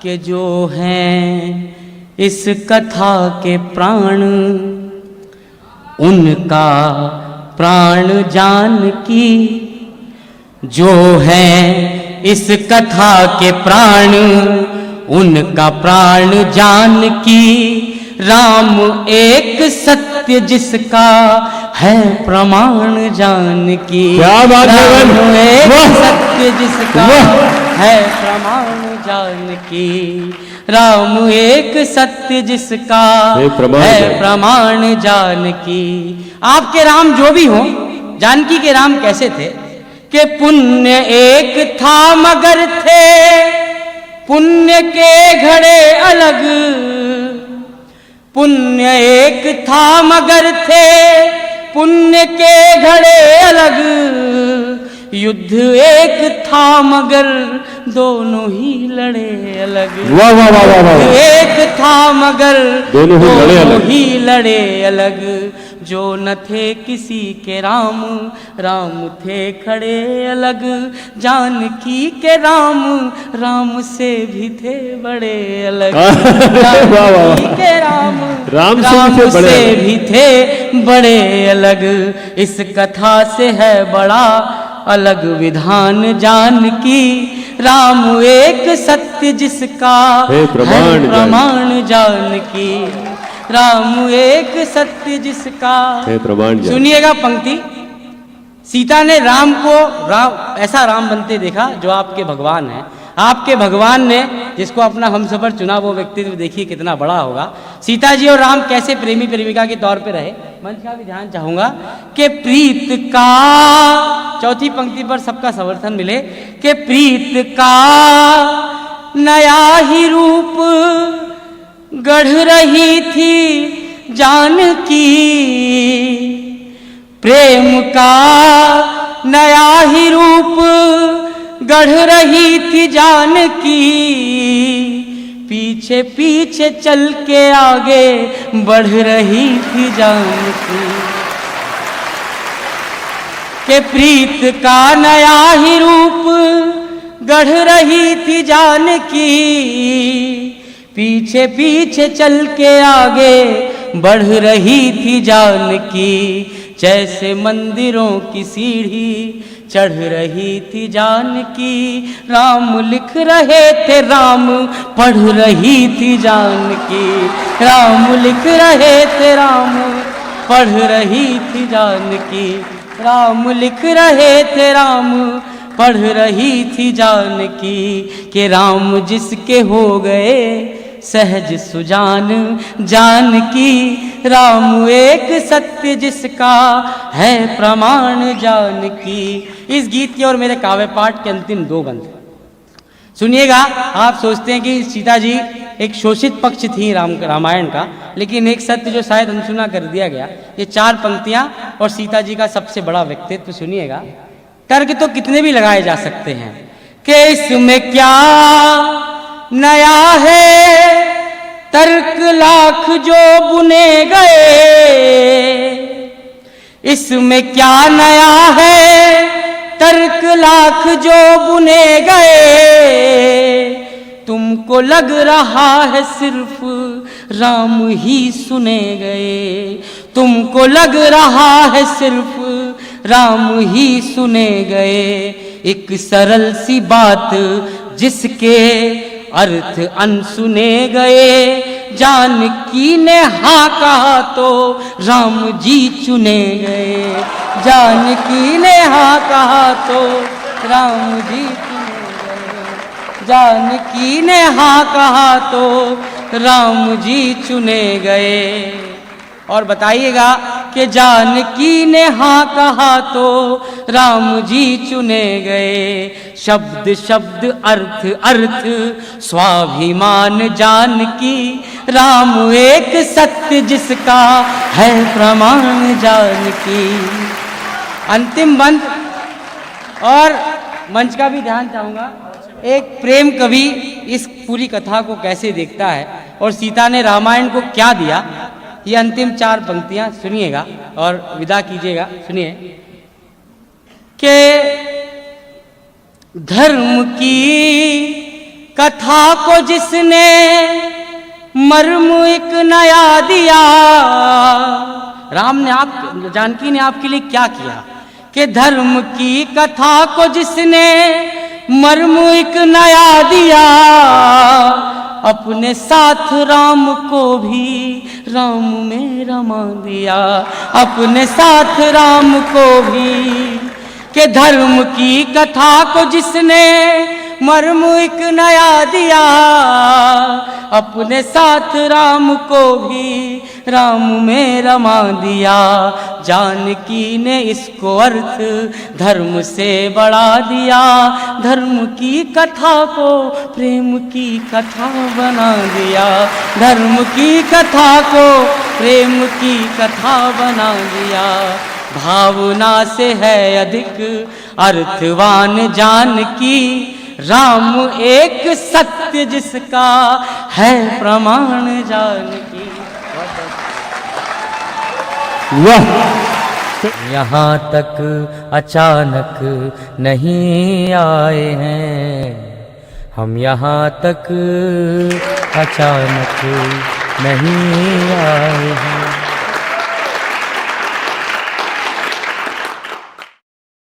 के जो हैं इस कथा के प्राण, उनका प्राण जानकी। जो है इस कथा के प्राण, उनका प्राण जानकी। राम एक सत्य जिसका है प्रमाण जानकी। क्या बात है, राम एक सत्य जिसका है प्रमाण जानकी। राम एक सत्य जिसका है प्रमाण जानकी। आपके राम जो भी हो, जानकी के राम कैसे थे कि पुण्य एक था मगर थे पुण्य के घड़े अलग। पुण्य एक था मगर थे पुण्य के घड़े अलग। युद्ध एक था मगर दोनों ही लड़े अलग। वाह वाह वाह वाह वाह। एक था मगर दोनों ही लड़े अलग। जो न थे किसी के राम, राम थे खड़े अलग। जानकी के राम, राम से भी थे बड़े अलग। जानकी के राम, राम से भी थे बड़े अलग। इस कथा से है बड़ा अलग विधान जानकी। राम एक सत्य जिसका है प्रमाण जानकी। राम एक सत्य जिसका है प्रमाण। सुनिएगा पंक्ति। सीता ने राम को ऐसा राम बनते देखा जो आपके भगवान है। आपके भगवान ने जिसको अपना हमसफर चुना, वो व्यक्तित्व देखिए कितना बड़ा होगा। सीता जी और राम कैसे प्रेमी प्रेमिका के तौर पे रहे। मंच का भी ध्यान चाहूंगा कि प्रीत का, चौथी पंक्ति पर सबका समर्थन मिले, कि प्रीत का नया ही रूप गढ़ रही थी जानकी। प्रेम का नया ही रूप गढ़ रही थी जानकी। पीछे पीछे चल के आगे बढ़ रही थी जानकी। के प्रीत का नया ही रूप गढ़ रही थी जानकी। पीछे पीछे चल के आगे बढ़ रही थी जानकी। जैसे मंदिरों की सीढ़ी चढ़ रही थी जानकी। राम लिख रहे थे, राम पढ़ रही थी जानकी। राम लिख रहे थे, राम पढ़ रही थी जानकी। राम लिख रहे थे, राम पढ़ रही थी जानकी। के राम जिसके हो गए सहज सुजान जानकी। राम एक सत्य जिसका है प्रमाण जानकी। इस गीत के और मेरे काव्य पाठ के अंतिम दो बंद सुनिएगा। आप सोचते हैं कि सीता जी एक शोषित पक्ष थी रामायण का, लेकिन एक सत्य जो शायद अनसुना कर दिया गया। ये चार पंक्तियां और सीता जी का सबसे बड़ा व्यक्तित्व सुनिएगा। तर्क तो कितने भी लगाए जा सकते हैं कि इसमें क्या नया है, तर्क लाख जो बुने गए। इसमें क्या नया है, तर्क लाख जो बुने गए। तुमको लग रहा है सिर्फ राम ही सुने गए। तुमको लग रहा है सिर्फ राम ही सुने गए। एक सरल सी बात जिसके अर्थ अनसुने गए। जानकी ने हाँ कहा तो राम जी चुने गए। जानकी ने हाँ कहा तो राम जी चुने गए। जानकी ने हाँ कहा तो राम जी चुने गए। और बताइएगा कि जानकी ने हाँ कहा तो राम जी चुने गए। शब्द शब्द अर्थ अर्थ स्वाभिमान जानकी। राम एक सत्य जिसका है प्रमाण जानकी। अंतिम बंद और मंच का भी ध्यान चाहूंगा। एक प्रेम कवि इस पूरी कथा को कैसे देखता है और सीता ने रामायण को क्या दिया। ये अंतिम चार पंक्तियां सुनिएगा और विदा कीजिएगा। सुनिए कि धर्म की कथा को जिसने मर्म एक नया दिया। राम ने जानकी ने आपके लिए क्या किया कि धर्म की कथा को जिसने मर्म एक नया दिया, अपने साथ राम को भी राम में रमा दिया। अपने साथ राम को भी कि धर्म की कथा को जिसने मर्म एक नया दिया, अपने साथ राम को भी राम में रमा दिया। जानकी ने इसको अर्थ धर्म से बढ़ा दिया, धर्म की कथा को प्रेम की कथा बना दिया। धर्म की कथा को प्रेम की कथा बना दिया। भावना से है अधिक अर्थवान जानकी, राम एक सत्य जिसका है प्रमाण जानकी। वाह। यहाँ तक अचानक नहीं आए हैं, हम यहाँ तक अचानक नहीं आए हैं।